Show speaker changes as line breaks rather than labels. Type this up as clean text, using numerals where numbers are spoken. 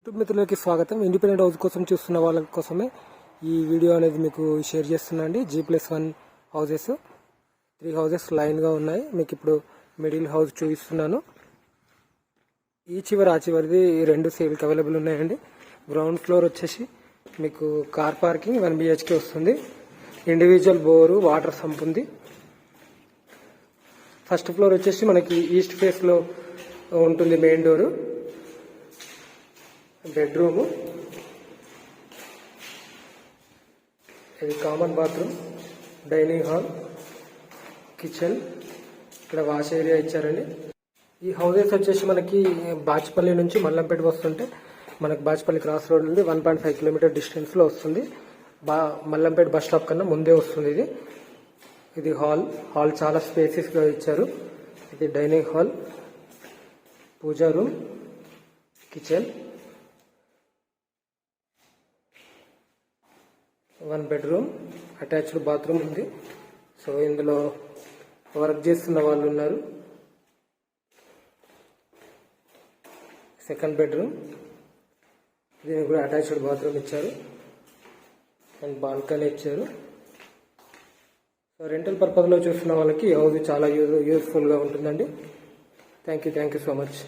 YouTube మిత్రులకి స్వాగతం. Independent house కోసం చూస్తున్న వాళ్ళ కోసమే ఈ వీడియో అనేది మీకు షేర్ చేస్తున్నా అండి. G+1 హౌసెస్ 3 హౌసెస్ లైన్గా ఉన్నాయి. మీకు ఇప్పుడు మిడిల్ హౌస్ చూపిస్తున్నాను. ఈ చివరి ఆ చివరిది 2 సేల్కి అవైలబుల్ ఉన్నాయండి. గ్రౌండ్ ఫ్లోర్ వచ్చేసి మీకు కార్ పార్కింగ్ 1 BHK వస్తుంది. ఇండివిజువల్ బోరు, వాటర్ సంప్ ఉంది. ఫస్ట్ ఫ్లోర్ వచ్చేసి మనకి ఈస్ట్ ఫేస్లో ఉంటుంది. మెయిన్ డోరు, బెడ్రూము, ఇది common bathroom, dining hall, kitchen, ఇక్కడ వాష్ ఏరియా ఇచ్చారండి. ఈ హౌసెస్ వచ్చేసి మనకి బాచ్పల్లి నుంచి మల్లంపేట వస్తుంటే మనకి బాచ్పల్లి క్రాస్ రోడ్ నుండి 1.5 కిలోమీటర్ డిస్టెన్స్లో వస్తుంది. మల్లంపేట బస్ స్టాప్ కన్నా ముందే వస్తుంది. ఇది హాల్ చాలా స్పేసెస్గా ఇచ్చారు. ఇది dining hall, puja room, kitchen, 1 bedroom, attached bathroom ఉంది. సో ఇందులో వర్క్ చేస్తున్న వాళ్ళు ఉన్నారు. సెకండ్ బెడ్రూమ్, దీనికి కూడా అటాచ్డ్ బాత్రూమ్ ఇచ్చారు అండ్ బాల్కనీ ఇచ్చారు. సో రెంటల్ పర్పస్లో చూస్తున్న వాళ్ళకి హౌస్ చాలా యూస్ఫుల్గా ఉంటుందండి. Thank you so much.